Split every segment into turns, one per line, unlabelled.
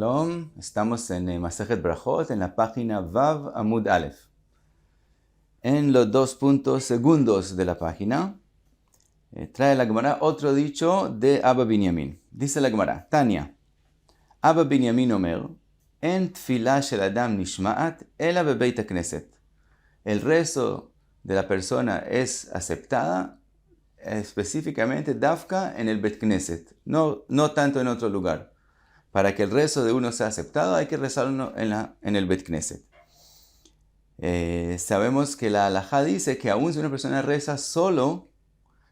Shalom, estamos en Masejet Brajot, en la página Vav Amud Aleph. En los 2 puntos segundos de la página, trae la Gemara otro dicho de Abba Binyamin. Dice la Gemara, Tania, Abba Binyamin Omer, En tfilah shel adam nishma'at, ela bebeit hakneset. El rezo de la persona es aceptada específicamente dafka en el Bet Knesset, no tanto en otro lugar. Para que el rezo de uno sea aceptado, hay que rezarlo en el Bet Knesset. Sabemos que la halajá dice que aun si una persona reza solo,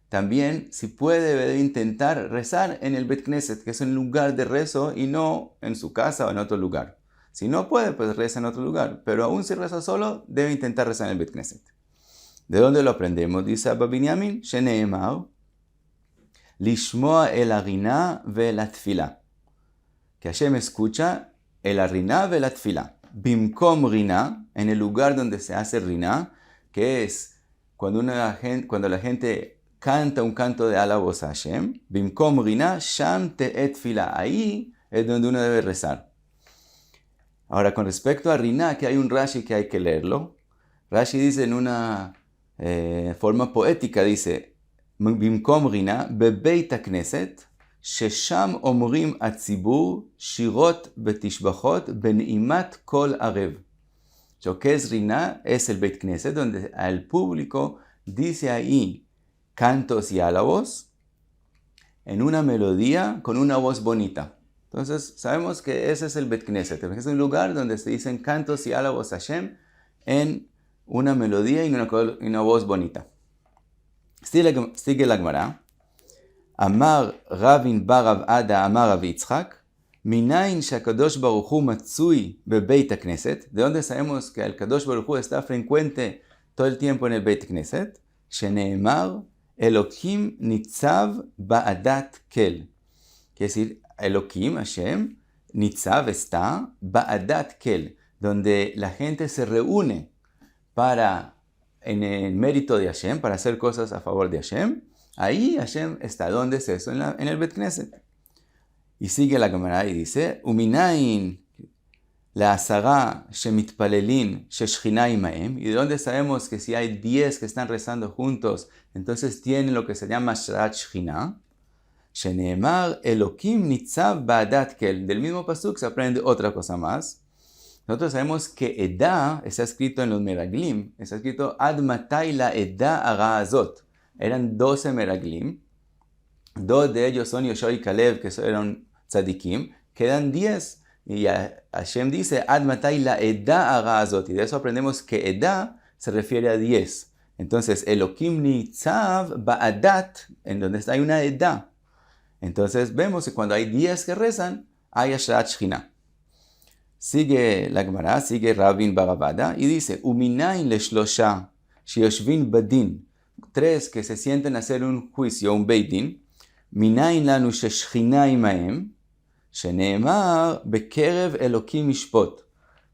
también si puede debe intentar rezar en el Bet Knesset, que es un lugar de rezo y no en su casa o en otro lugar. Si no puede, pues reza en otro lugar. Pero aun si reza solo, debe intentar rezar en el Bet Knesset. ¿De dónde lo aprendemos? Dice Abba Binyamin, Sheneemar, Lishmoa el harina ve la tfilah. Que Hashem escucha el harina ve la tfilah. Bimkom rina, en el lugar donde se hace rina, que es cuando la gente canta un canto de alabos a Hashem. Bimkom rina, sham te'et tfilah. Ahí es donde uno debe rezar. Ahora, con respecto a rina, que hay un Rashi que hay que leerlo. Rashi dice en una forma poética, dice, Bimkom rina, bebeit hakneset, ששם אומרים הציבור שירות ותשבחות בנעימת כל ערב. Lo que es Rina es el Beit Knesset, donde al público dice ahí cantos y álabos en una melodía con una voz bonita. Entonces sabemos que ese es el Beit Knesset. Es un lugar donde se dicen cantos y álabos a Hashem en una melodía y una voz bonita. Sigue la Gemara. Amar Ravin Barav Ada Amar Rav Yitzchak, Minayin shakadosh Baruch Hu matzui bebeit hakneset. ¿De dónde sabemos que el Kadosh Baruch Hu está frecuente todo el tiempo en el Beit Knesset? Sheneemar Elokim nitzav ba'adat kel. Quiere decir, Elokim, Hashem, nitzav está ba'adat kel, donde la gente se reúne en el mérito de Hashem, para hacer cosas a favor de Hashem. Ahí Hashem está. ¿Dónde es eso? En el Bet Knesset. Y sigue la Gemara y dice, Uminayin la asara shemitpalelin sheshchina imaem. ¿Y de dónde sabemos que si hay 10 que están rezando juntos, entonces tienen lo que se llama Shrat Shechina? Sheneemar Elokim nitzav ba'adat kel. Del mismo pasuk se aprende otra cosa más. Nosotros sabemos que Edá está escrito en los Meraglim. Está escrito Ad matai la Edá hara azot. Eran 12 meraglim. 2 de ellos son Yoshua y Caleb, que eran tzadikim. Quedan 10. Y Hashem dice, Ad matai la edá hara azot. Y de eso aprendemos que edá se refiere a 10. Entonces, Elokim nitzav ba'adat, en donde hay una edá. Entonces, vemos que cuando hay 10 que rezan, hay Shrat Shechina. Sigue la Gemara, sigue Ravin Barav Ada, y dice, Uminayin leshlosha, sheyoshvin badin. 3 que se sienten a hacer un juicio, un beitin. Minayin lanu sheshchina imaem, sheneemar bekerev Elokim mishpot.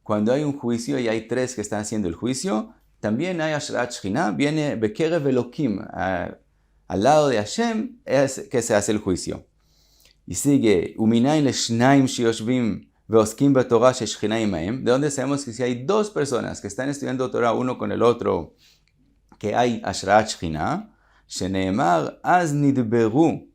Cuando hay un juicio y hay 3 que están haciendo el juicio, también hay Shrat Shechina, viene bekerev Elokim. Al lado de Hashem es que se hace el juicio. Y sigue, Uminayin leshnaim sheyoshvim veoskim batorah sheshchina imaem. De donde sabemos que si hay 2 personas que están estudiando Torah uno con el otro, que hay Shrat Shechina, sheneemar az nidberu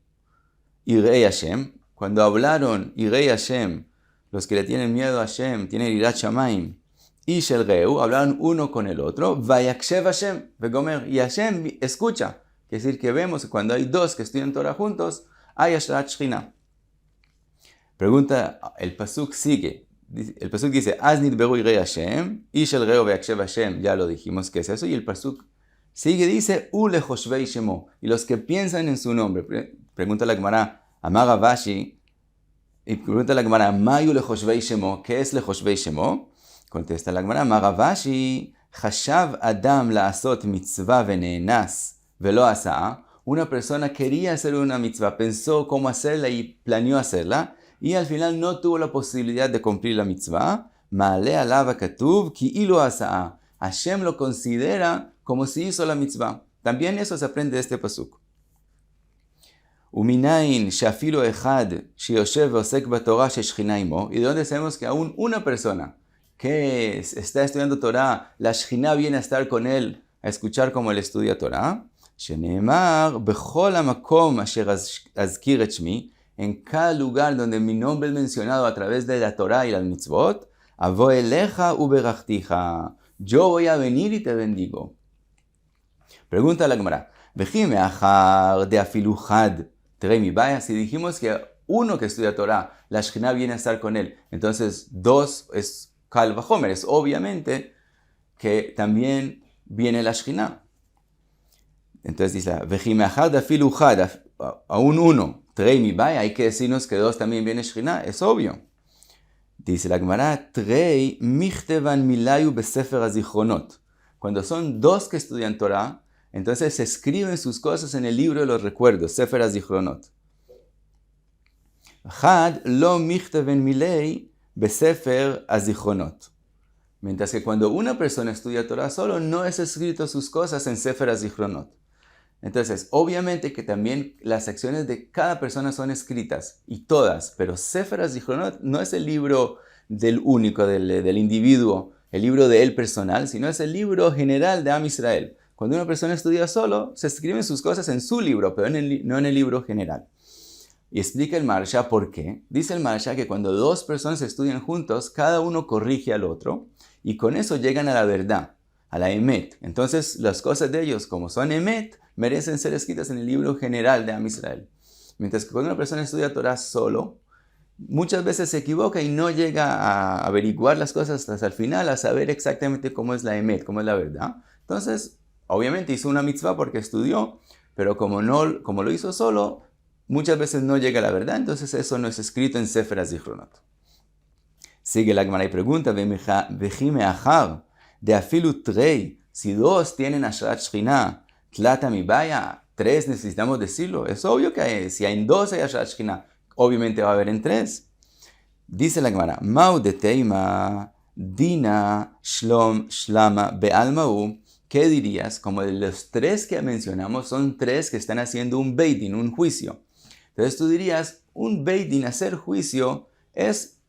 irei Hashem. Cuando hablaron irei Hashem, los que le tienen miedo a Hashem, tienen irat shamayim, y shel reu, hablaron uno con el otro, vayakshev Hashem, vegomer, y Hashem escucha. Quiere decir que vemos que cuando hay 2 que estudian Torah juntos, hay Shrat Shechina. Pregunta, el pasuk sigue. El pasuk dice, az nidberu irei Hashem, y shel reu vayakshev Hashem. Ya lo dijimos que es eso, y el pasuk sigue, dice, Ulechoshvei Shemo, y los que piensan en su nombre. Pregunta la Gemara, Amar Ravashi, y pregunta la Gemara, Mayu Lechoshvei Shemo, ¿qué es Lechoshvei Shemo? Contesta la Gemara, Amar Ravashi, Chashav Adam la'asot mitzvah venenas velo asa. Una persona quería hacer una mitzvah, pensó cómo hacerla y planeó hacerla, y al final no tuvo la posibilidad de cumplir la mitzvah. Ma'ale alav katuv ki ilo asa. Hashem lo considera como si hizo la mitzvah. También eso se aprende de este pasuk. Uminain shafilu echad shioshev osek batorah sheshchina imo. ¿Y de dónde sabemos que aún una persona que está estudiando Torah, la Shechina viene a estar con él, a escuchar como él estudia Torah? Sheneemar bechol hamakom asher azkir et shmi. En cada lugar donde mi nombre es mencionado a través de la Torah y las mitzvot, avo elecha uberachticha. Yo voy a venir y te bendigo. Pregunta la Gemara. Vejime achar de afilu had trei mi baya. Si dijimos que uno que estudia Torah, la Shechina viene a estar con él, entonces dos es kal vachomer, es obviamente que también viene la Shechina. Entonces dice, vejime achar de afilu had, aún uno, trei mi baya, hay que decirnos que dos también viene Shechina, es obvio. Dice la Gemara, trei michtevan milayu besefer hazichronot. Cuando son dos que estudian Torah, entonces se escriben sus cosas en el libro de los recuerdos, Sefer HaZichronot. Had lo michteven milei besefer HaZichronot. Mientras que cuando una persona estudia Torah solo, no es escrito sus cosas en Sefer HaZichronot. Entonces, obviamente que también las acciones de cada persona son escritas, y todas, pero Sefer HaZichronot no es el libro del único, del individuo, el libro de él personal, sino es el libro general de Am Israel. Cuando una persona estudia solo, se escriben sus cosas en su libro, pero no en el libro general. Y explica el Maharsha por qué. Dice el Maharsha que cuando dos personas estudian juntos, cada uno corrige al otro, y con eso llegan a la verdad, a la Emet. Entonces, las cosas de ellos, como son Emet, merecen ser escritas en el libro general de Am Israel. Mientras que cuando una persona estudia Torah solo, muchas veces se equivoca y no llega a averiguar las cosas hasta el final, a saber exactamente cómo es la Emet, cómo es la verdad. Entonces, obviamente hizo una mitzvah porque estudió, pero como lo hizo solo, muchas veces no llega a la verdad, entonces eso no es escrito en Sefer HaZichronot. Sigue la Gemara y pregunta, vejime achar, de afilu trei, si dos tienen Ashrat Shechina, tlata mi baya, tres necesitamos decirlo. Es obvio que si hay en dos hay Ashrat Shechina, obviamente va a haber en tres. Dice la Gemara, mau de teima, dina, shlom, shlama, be'almau. ¿Qué dirías? Como de los tres que mencionamos, son tres que están haciendo un beitin, un juicio. Entonces tú dirías, un beitin, hacer juicio, es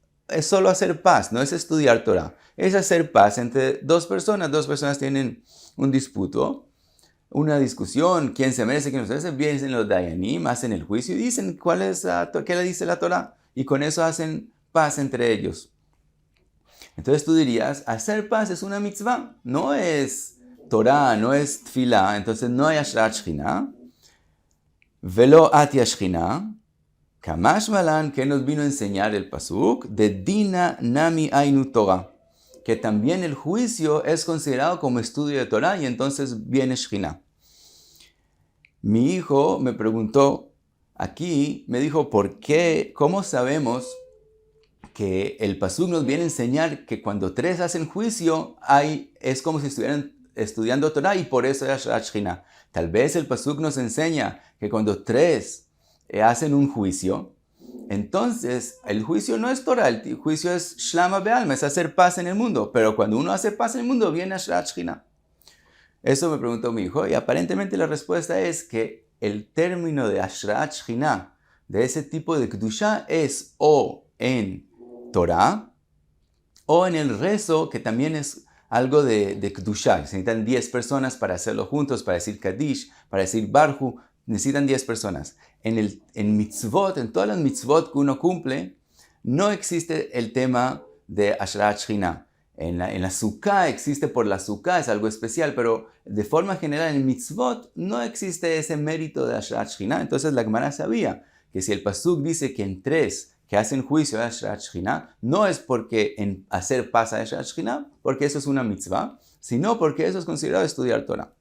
solo hacer paz, no es estudiar Torah. Es hacer paz entre dos personas tienen un disputo, una discusión, quién se merece, quién no se merece, vienen los dayanim, hacen el juicio y dicen qué le dice la Torah, y con eso hacen paz entre ellos. Entonces tú dirías, hacer paz es una mitzvah, no es Torah, no es tefilá, entonces no hay Ashrat Shechina. Velo atia Shechina. Kamash malan, que nos vino a enseñar el pasuk, de dina nami ainu Torah, que también el juicio es considerado como estudio de Torah y entonces viene Shechina. Mi hijo me preguntó, aquí me dijo, ¿por qué? ¿Cómo sabemos que el pasuk nos viene a enseñar que cuando tres hacen juicio, es como si estuvieran estudiando Torah y por eso es Ashrat Shechina? Tal vez el pasuk nos enseña que cuando tres hacen un juicio, entonces el juicio no es Torah, el juicio es Shlama Be'alma, es hacer paz en el mundo. Pero cuando uno hace paz en el mundo, viene Ashrat Shechina. Eso me preguntó mi hijo y aparentemente la respuesta es que el término de Ashrat Shechina, de ese tipo de Kedushá, es o en Torah o en el rezo, que también es algo de Kedushá. Se necesitan 10 personas para hacerlo juntos, para decir Kaddish, para decir Barhu, necesitan 10 personas. En mitzvot, en todas las mitzvot que uno cumple, no existe el tema de Ashrat Shechina. En la Sukkah existe por la Sukkah, es algo especial, pero de forma general en mitzvot no existe ese mérito de Ashrat Shechina. Entonces la Gemara sabía que si el pasuk dice que en tres que hacen juicio de Ashrat Shechina, no es porque en hacer paz a Ashrat Shechina, porque eso es una mitzvah, sino porque eso es considerado estudiar Torah.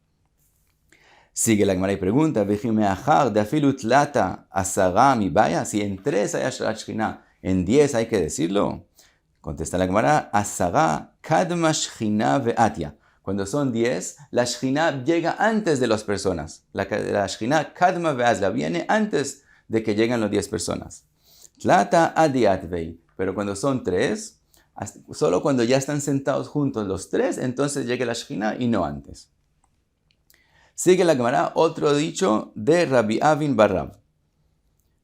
Sigue la Gemara y pregunta, vejime achar de afilu tlata asara mi baya, si en tres hay Ashrat Shechina, en 10 hay que decirlo. Contesta la Gemara, asara kadma Shechina ve'atia. Cuando son 10, la Shechina llega antes de las personas. La Shechina kadma ve'azla viene antes de que lleguen las 10 personas. Tlata adiatvei. Pero cuando son 3, solo cuando ya están sentados juntos los 3, entonces llega la Shechina y no antes. Sigue la Gemara otro dicho de Rabbi Avin Barrav.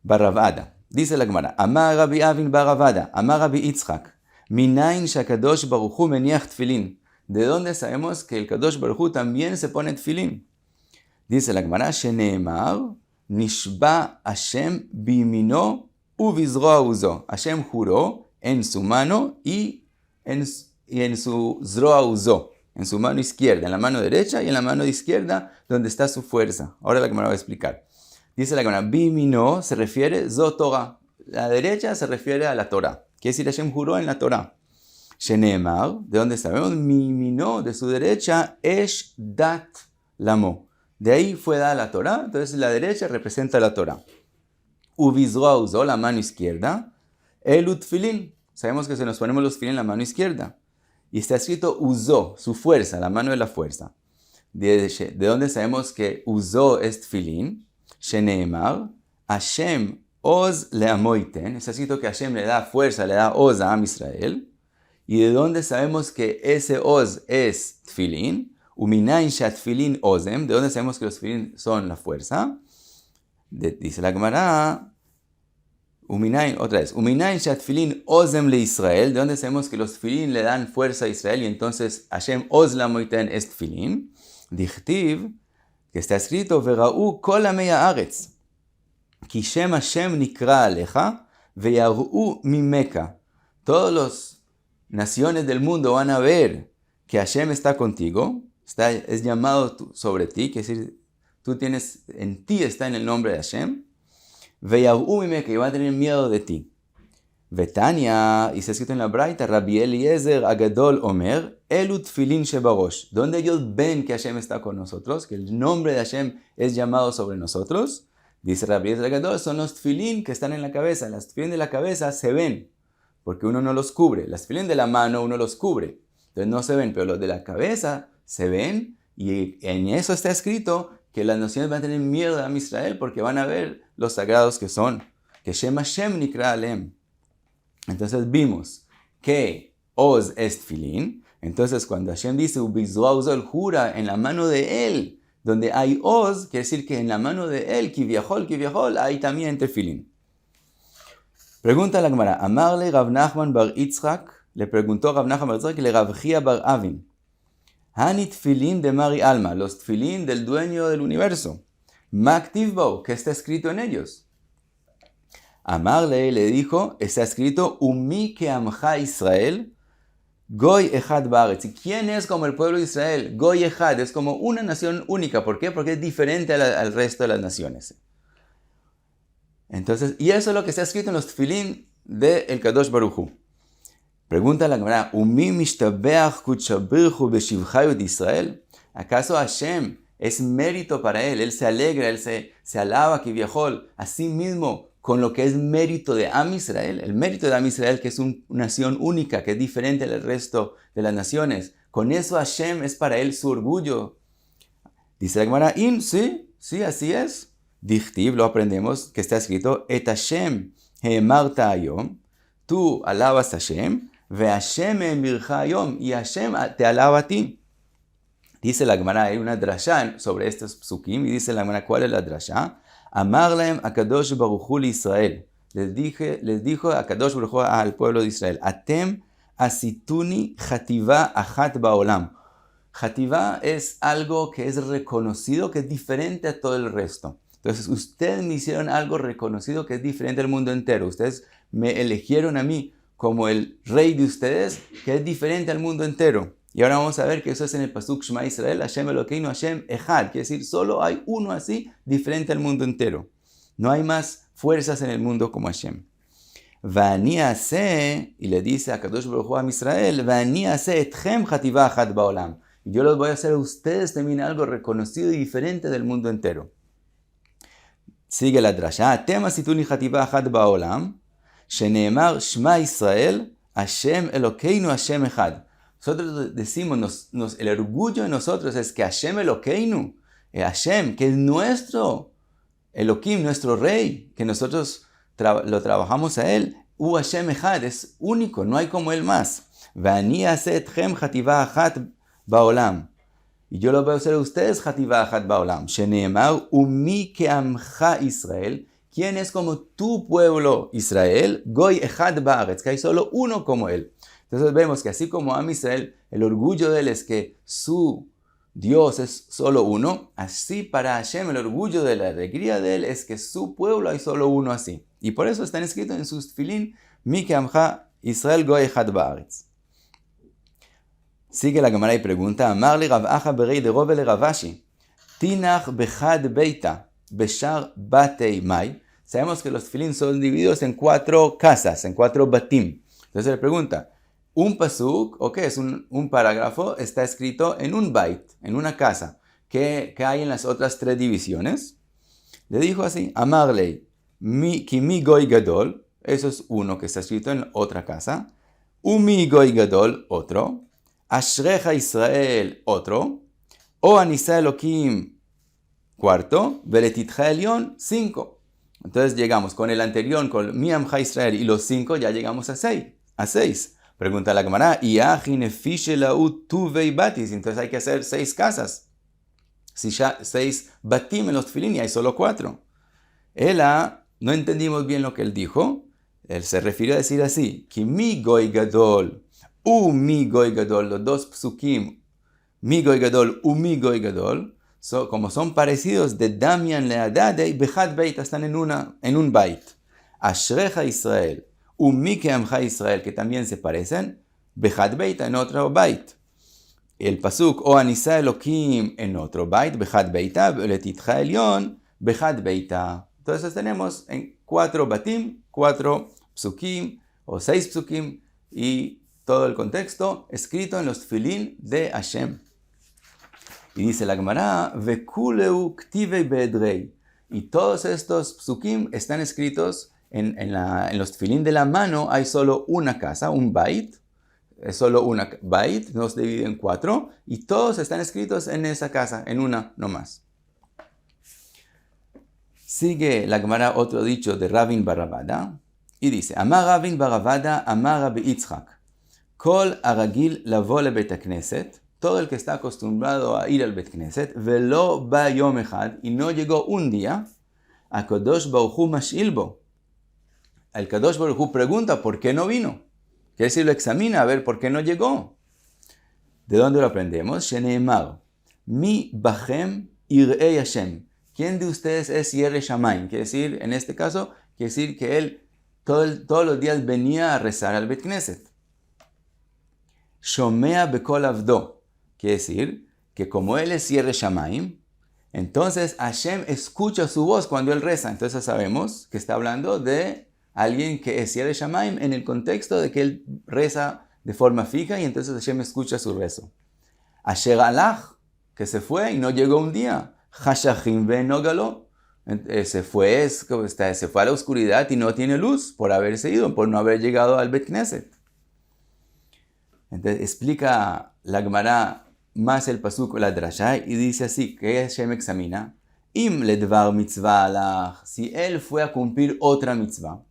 Barravada. Dice la Gemara, Amar Rabbi Avin Barravada, Amar Rabbi Yitzchak, Minain Shakadosh Baruch Hu Meniach Tfilin. ¿De dónde sabemos que el Kadosh Baruch Hu también se pone tfilin? Dice la Gemara, Sheneemar, Nishba Hashem bimino ubizroa uzo. Hashem juró en su mano y en su zroa uzo, en su mano izquierda, en la mano derecha y en la mano izquierda, donde está su fuerza. Ahora la Gemara va a explicar. Dice la Gemara, bimino se refiere zo Torah. La derecha se refiere a la Torah. Quiere decir, Hashem juró en la Torah. Sheneemar, ¿de dónde sabemos? Mimino, de su derecha, esh dat lamo. De ahí fue dada la Torah, entonces la derecha representa la Torah. Ubizroa uzo, la mano izquierda. Elu tfilin, sabemos que se nos ponemos los tfilin en la mano izquierda. Y está escrito uzo, su fuerza, la mano de la fuerza. ¿De dónde sabemos que uzo es tfilin? Sheneemar, Hashem oz leamoiten. Está escrito que Hashem le da fuerza, le da oz a Am Israel. ¿Y de dónde sabemos que ese oz es tfilin? Uminain shatfilin ozem. ¿De dónde sabemos que los tfilin son la fuerza? Dice la Gemara. Uminain, otra vez. Uminain shatfilin ozem le Israel. ¿De dónde sabemos que los tfilin le dan fuerza a Israel? Y entonces Hashem oz la moiten es tfilin. Dichtiv, que está escrito, Vera'u kol amei haaretz. Ki shem Hashem nikra alecha, ve'yar'u mimeka. Todos los naciones del mundo van a ver que Hashem está contigo, es llamado sobre ti, que es decir, en ti está en el nombre de Hashem, ve'yar'u mimeka, y van a tener miedo de ti. Vetania, y está escrito en la Braita, Rabbi Eliezer Agadol Omer, Elu tfilin shebarosh, donde ellos ven que Hashem está con nosotros, que el nombre de Hashem es llamado sobre nosotros, dice Rabbi Eliezer Agadol, son los tfilin que están en la cabeza. Las tfilin de la cabeza se ven, porque uno no los cubre. Las tfilin de la mano uno los cubre, entonces no se ven, pero los de la cabeza se ven, y en eso está escrito que las naciones van a tener miedo a Israel, porque van a ver los sagrados que son, que Shem Hashem nikra alem. Entonces vimos que Oz es tfilin. Entonces cuando Hashem dice Ubizroa uzo, él jura en la mano de él, donde hay Oz, quiere decir que en la mano de él, kiviahol, hay también tefilin. Pregunta la Gemara, Amarle Rav Nachman bar Yitzchak, le preguntó Rav Nachman bar Yitzchak, le Rav Chia bar Avin, Hani tfilin de Mari Alma, los tfilin del dueño del universo. Maktivbo, ¿qué está escrito en ellos? Amarle le dijo, está escrito, Umi ke amcha Israel, Goy echad baaretz. ¿Y quién es como el pueblo de Israel? Goy echad, es como una nación única. ¿Por qué? Porque es diferente al resto de las naciones. Entonces, y eso es lo que está escrito en los tefilín del Kadosh Baruch Hu. Pregunta la Gemara, Umi mishtabeach kutshabirchu beshivchayut Israel. ¿Acaso Hashem es mérito para él se alegra, él se alaba que viajó a sí mismo con lo que es mérito de Am Israel? El mérito de Am Israel, que es una nación única, que es diferente del resto de las naciones. Con eso Hashem es para él su orgullo. Dice la Gemara, sí, así es. Dichtiv, lo aprendemos, que está escrito, Et Hashem heemarta hayom, tú alabas a Hashem, ve Hashem emircha hayom, y Hashem te alaba a ti. Dice la Gemara, hay una drasha sobre estos psukim, y dice la Gemara, ¿cuál es la drasha? Amar lahem akadosh baruch hu Israel. Les dijo a Kadosh Baruch Hu al pueblo de Israel, Atem asituni chativa achat baolam. Chativa es algo que es reconocido, que es diferente a todo el resto. Entonces, ustedes me hicieron algo reconocido que es diferente al mundo entero. Ustedes me eligieron a mí como el rey de ustedes, que es diferente al mundo entero. Y ahora vamos a ver que eso es en el pasuk Shema Israel, Hashem Elokeinu, Hashem Echad. Quiere decir, solo hay uno así, diferente al mundo entero. No hay más fuerzas en el mundo como Hashem. Vani aseh, y le dice a Kadosh Baruch Hu a Israel, Vani aseh etchem chativa achat baolam. Y yo los voy a hacer a ustedes también algo reconocido y diferente del mundo entero. Sigue la drasha. Atem asituni chativa achat baolam, sheneemar Shema Israel, Hashem Elokeinu, Hashem Echad. Nosotros decimos, el orgullo de nosotros es que Hashem Elokeinu, Hashem, que es nuestro Elohim, nuestro rey, que nosotros lo trabajamos a él, Hashem Echad, es único, no hay como él más. Vani aseh etchem chativa achat baolam. Y yo lo voy a hacer a ustedes chativa achat baolam. Sheneemar umi keamcha Israel, ¿quién es como tu pueblo Israel? Goy echad ba'aretz, que hay solo uno como él. Entonces vemos que así como Am Israel, el orgullo de él es que su Dios es solo uno, así para Hashem el orgullo de la alegría de él es que su pueblo hay solo uno así. Y por eso están escritos en sus tefilín, Mi ke'amcha Israel goy echad ba'aretz. Sigue la Gemara y pregunta, Amar li Rav Acha berei de Rove le Rav Ashi, Tinach bechad beita, beshar batei mai. Sabemos que los tefilín son divididos en 4 casas, en 4 batim. Entonces le pregunta, un pasuk, o qué es un parágrafo, está escrito en un bait, en una casa. ¿Qué hay en las otras 3 divisiones? Le dijo así, Amarlei, ki mi goy gadol, eso es uno que está escrito en otra casa. Umi goy gadol, otro. Ashrecha Israel, otro. O Anisa Elohim, cuarto. Veletitcha Elión, 5. Entonces llegamos con el anterior, con Mi Amcha Israel y los 5, ya llegamos a 6. Pregunta la Gemara, entonces hay que hacer 6 casas. Si ya 6 batim en los tefilín y hay solo 4. No entendimos bien lo que él dijo. Él se refirió a decir así, Ki mi goy gadol, mi goy gadol, los 2 psukim, mi goy gadol, mi goy gadol, como son parecidos de Damian leadade y Bechad Beit, están en un bait. Ashrecha Israel. Mi ke'amcha Israel, que también se parecen, Bechad Beita en otro bait. El pasuk, O Anisa Elohim en otro bait, Bechad Beita, Veletitcha Elión, Bechad Beita. Entonces tenemos en 4 batim, 4 psukim, o 6 psukim, y todo el contexto escrito en los tefilín de Hashem. Y dice la Gemara, Vekuleu ktivei be'edrei. Y todos estos psukim están escritos en los tefilín de la mano. Hay solo una casa, un bait. Es solo una bait, no se divide en 4. Y todos están escritos en esa casa, en una nomás. Sigue la Gemara otro dicho de Ravin Baravada. Y dice, Amar Ravin Baravada, Amar Rabbi Yitzchak. Kol aragil lavo lebet hakneset. Todo el que está acostumbrado a ir al Bet Knesset, velo ba yom echad, y no llegó un día, a Kadosh Baruch Hu mash'il bo. El Kadosh Baruch Hu pregunta, ¿por qué no vino? Quiere decir, lo examina a ver por qué no llegó. ¿De dónde lo aprendemos? Sheneemar, mi bachem irei Hashem. ¿Quién de ustedes es Yere Shamayim? Quiere decir, en este caso, quiere decir que él todos los días venía a rezar al Bet Knesset. Shomea bekol avdo. Quiere decir que como él es Yere Shamayim, entonces Hashem escucha su voz cuando él reza. Entonces sabemos que está hablando de alguien que es Yere Shamayim en el contexto de que él reza de forma fija y entonces Hashem escucha su rezo. Asher alach, que se fue y no llegó un día. Hashachim ve'nogalo, se fue a la oscuridad y no tiene luz por haberse ido, por no haber llegado al Bet Knesset. Entonces explica la Gemara más el pasuk, la drasha, y dice así, que Hashem examina, im ledvar mitzvah alach, si él fue a cumplir otra mitzvah,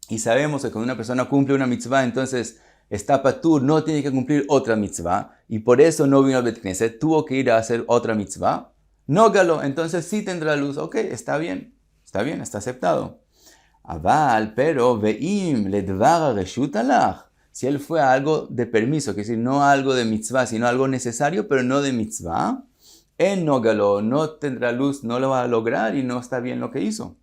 y sabemos que cuando una persona cumple una mitzvah, entonces está patur, no tiene que cumplir otra mitzvah, y por eso no vino al Bet Knesset, tuvo que ir a hacer otra mitzvah, no galo, entonces sí tendrá luz, ok, está bien, está aceptado. Aval, pero veim ledvar reshut alach, si él fue a algo de permiso, que es decir, no algo de mitzvah, sino algo necesario, pero no de mitzvah, en no galo, no tendrá luz, no lo va a lograr y no está bien lo que hizo.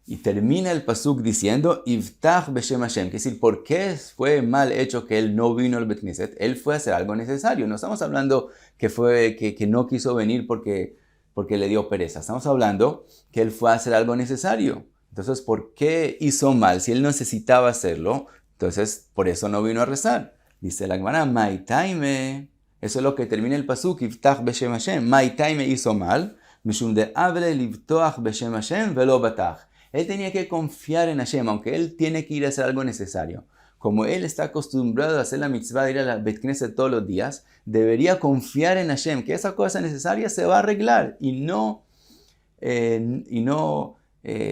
Y termina el pasuk diciendo, Iftach beshem Hashem, que es decir, ¿por qué fue mal hecho que él no vino al Bet Knesset? Él fue a hacer algo necesario. No estamos hablando que no quiso venir porque le dio pereza. Estamos hablando que él fue a hacer algo necesario. Entonces, ¿por qué hizo mal? Si él necesitaba hacerlo, entonces por eso no vino a rezar. Dice la Gemara, Maitaime, eso es lo que termina el pasuk, Iftach beshem Hashem. Maitaime hizo mal, mishum de able livtoach beshem Hashem velo batach. Él tenía que confiar en Hashem, aunque él tiene que ir a hacer algo necesario. Como él está acostumbrado a hacer la mitzvah de ir a la Bet Knesset todos los días, debería confiar en Hashem, que esa cosa necesaria se va a arreglar y no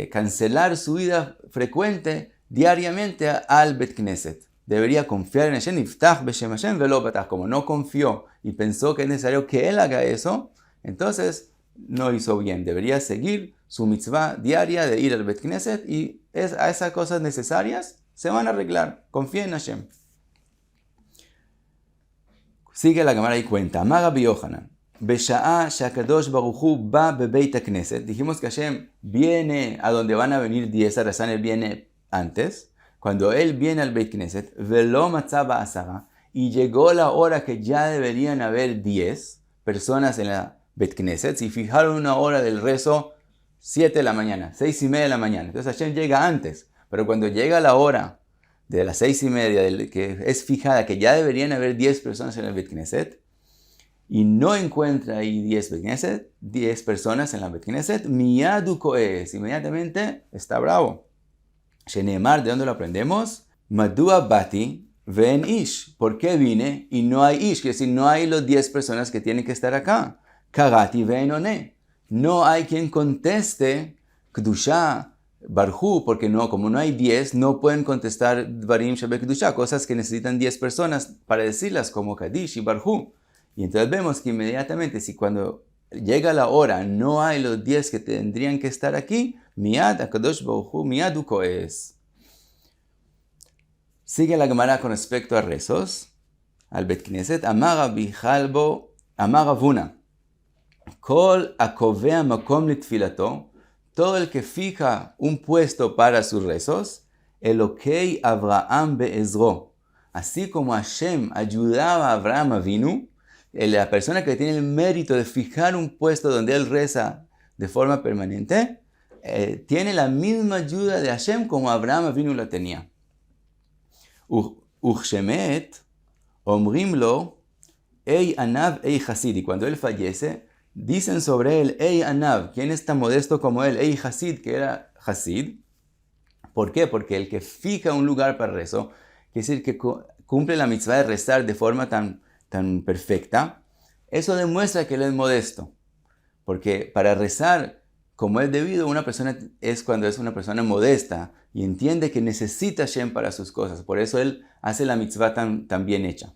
cancelar su vida frecuente diariamente al Bet Knesset. Debería confiar en Hashem, Iftach beshem Hashem velo batach. Como no confió y pensó que es necesario que él haga eso, entonces no hizo bien. Debería seguir su mitzvah diaria de ir al Bet Knesset y a esas cosas necesarias se van a arreglar. Confía en Hashem. Sigue la Gemara y cuenta. Amar Rabbi Yohanan. Besha'a shakadosh baruch hu ba bebeit knesset. Dijimos que Hashem viene a donde van a venir 10, a rezar, él viene antes. Cuando él viene al Beit Knesset, velo matzaba asara, y llegó la hora que ya deberían haber 10 personas en la Beit Knesset. Si fijaron una hora del rezo, 7 de la mañana, 6:30 de la mañana. Entonces Hashem llega antes. Pero cuando llega la hora de las 6:30, que es fijada, que ya deberían haber 10 personas en el Beit Knesset, y no encuentra ahí 10 personas en la Beit Knesset, miyadu koes, inmediatamente está bravo. Sheneemar, ¿de dónde lo aprendemos? Madua bati ven ish. ¿Por qué vine y no hay ish? Quiere decir, no hay los 10 personas que tienen que estar acá. Kagati ven one. No hay quien conteste Kedusha Barhu, porque no, como no hay 10, no pueden contestar Dvarim Shabbat Kedusha, cosas que necesitan 10 personas para decirlas, como Kadish y Barhu. Y entonces vemos que inmediatamente, si cuando llega la hora no hay los 10 que tendrían que estar aquí, Miyad HaKadosh Baruch Hu Miyad Ukoes. Sigue la Gemara con respecto a rezos. Al Bet Knesset, Amar Rabbi Chalbo, Amar Avuna. Kol akovea makom litfilato, todo el que fija un puesto para sus rezos, Elokei Avraham be'ezro. Así como Hashem ayudaba a Abraham Avinu, la persona que tiene el mérito de fijar un puesto donde él reza de forma permanente, tiene la misma ayuda de Hashem como Abraham Avinu la tenía. Uchshemet, omrimlo, Ei Anav Ei Hasid. Y cuando él fallece, dicen sobre él, Ei Anav, ¿quién es tan modesto como él? Ei Hasid, que era Hasid. ¿Por qué? Porque el que fija un lugar para rezo, quiere decir que cumple la mitzvah de rezar de forma tan perfecta, eso demuestra que él es modesto. Porque para rezar como es debido, una persona es cuando es una persona modesta y entiende que necesita Hashem para sus cosas. Por eso él hace la mitzvah tan bien hecha.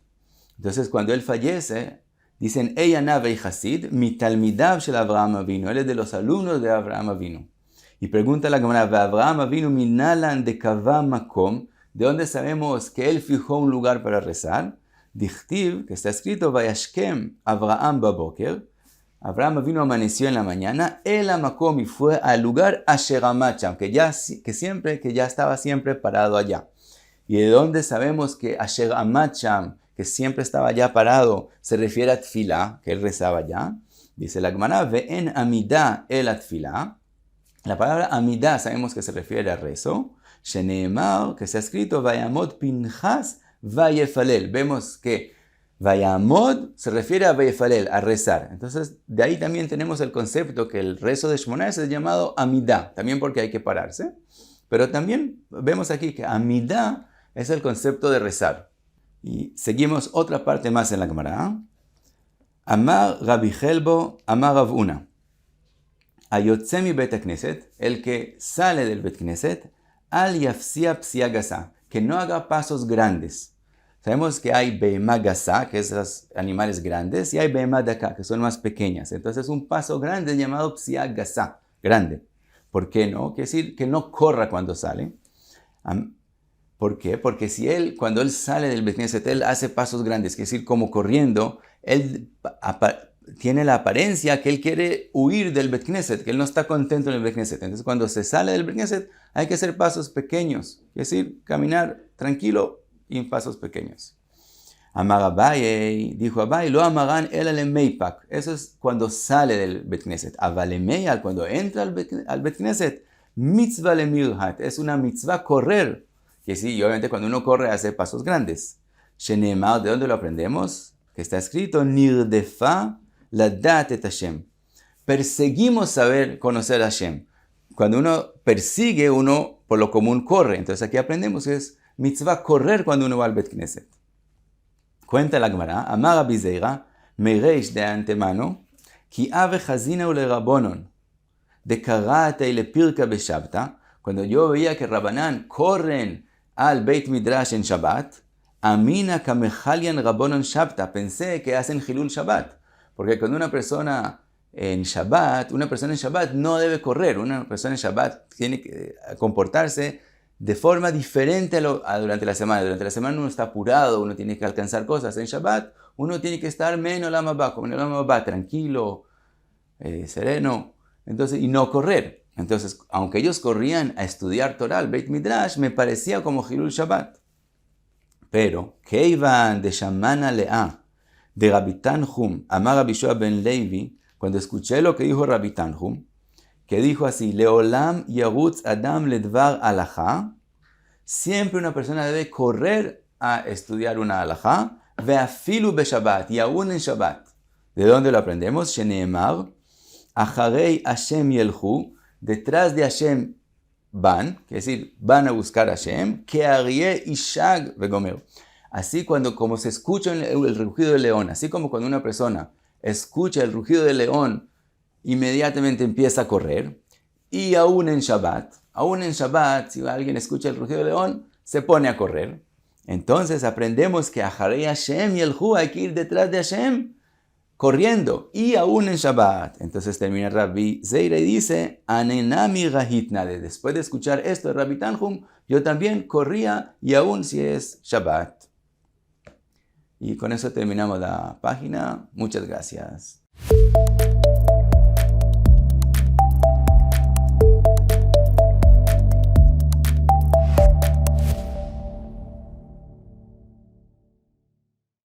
Entonces cuando él fallece, dicen, Ei Anav Ei Hasid, mi talmidav shel Avraham Avinu. Él es de los alumnos de Avraham Avinu. Y pregunta la Gemara, Avraham Avinu minalan de kava makom, ¿de dónde sabemos que él fijó un lugar para rezar? Dichtiv, que está escrito, Vayashkem Avraham baboker. Abraham vino, amaneció en la mañana, el amakom, y fue al lugar Asher Amacham, que ya estaba siempre parado allá. ¿Y de dónde sabemos que Asher Amacham, que siempre estaba allá parado, se refiere a Tfilá, que él rezaba allá? Dice la Gemara, Ve'en amida el atfilá. La palabra amida sabemos que se refiere a rezo. Sheneemar, que se ha escrito, Vayamod Pinchas Vayefalel. Vemos que Vayamod se refiere a Vayefalel, a rezar. Entonces, de ahí también tenemos el concepto que el rezo de Shmoneh es llamado Amidá, también porque hay que pararse. Pero también vemos aquí que Amidá es el concepto de rezar. Y seguimos otra parte más en la Gemara. Amar Rabbi Chelbo, Amar Rav Una. Ayotze mi Bet Knesset, el que sale del Bet Knesset, al yafsia psia gasa, que no haga pasos grandes. Sabemos que hay behemá gasa, que son los animales grandes, y hay behemá daka, que son más pequeñas. Entonces un paso grande es llamado psia gasa, grande. ¿Por qué no? Quiere decir que no corra cuando sale. ¿Por qué? Porque si cuando él sale del Bet Knesset, él hace pasos grandes, quiere decir como corriendo, él tiene la apariencia que él quiere huir del Bet Knesset, que él no está contento en el Bet Knesset. Entonces cuando se sale del Bet Knesset hay que hacer pasos pequeños, es decir, caminar tranquilo y en pasos pequeños. Amar Abaye, dijo Abaye, lo amarán el alemeipak. Eso es cuando sale del Bet Knesset. Avalemeyal, cuando entra al Bet Knesset, mitzvah lemirhat, es una mitzvah correr. Que sí, y obviamente cuando uno corre hace pasos grandes. Sheneemar, ¿de dónde lo aprendemos? Que está escrito, nirdefa ladat et Hashem. Perseguimos conocer a Hashem. Cuando uno persigue, uno por lo común corre. Entonces aquí aprendemos que es mitzvah correr cuando uno va al Bet Knesset. Cuenta la Gemara, Amar Rabbi Zeira, mereish de antemano, ki ave chazina ule rabonon, de karata y le pirka beshabta. Cuando yo veía que Rabanán corren al Beit Midrash en Shabbat, amina kamechalian rabonon shabta, pensé que hacen Hilul Shabbat. Porque cuando una persona en Shabbat, una persona en Shabbat no debe correr. Una persona en Shabbat tiene que comportarse de forma diferente durante la semana. Durante la semana uno está apurado, uno tiene que alcanzar cosas. En Shabbat uno tiene que estar menos la mabá, como en el mabá, tranquilo, sereno, entonces, y no correr. Entonces, aunque ellos corrían a estudiar Torah, al Beit Midrash, me parecía como Hilul Shabbat. Pero, Keivan de Shamana Lea, de Rabbi Tanhum, Amar Rabbi Yoshua ben Levi, cuando escuché lo que dijo Rabbi Tanhum, que dijo así, Leolam Yarutz Adam Ledvar Alajá, siempre una persona debe correr a estudiar una alajá, veafilu be Shabbat, y aún en Shabbat. ¿De dónde lo aprendemos? Sheneemar, Acharei Hashem Yelhu, detrás de Hashem van, es decir, van a buscar a Hashem, que Aryeh Ishag vegomer. Así como se escucha el rugido del león, así como cuando una persona escucha el rugido del león, inmediatamente empieza a correr, y aún en Shabbat, si alguien escucha el rugido del león, se pone a correr. Entonces aprendemos que Acharei Hashem Yelhu, hay que ir detrás de Hashem, corriendo, y aún en Shabbat. Entonces termina Rabbi Zeira y dice, Anenami Rahitnade. Después de escuchar esto de Rabbi Tanhum, yo también corría, y aún si es Shabbat. Y con eso terminamos la página. Muchas gracias.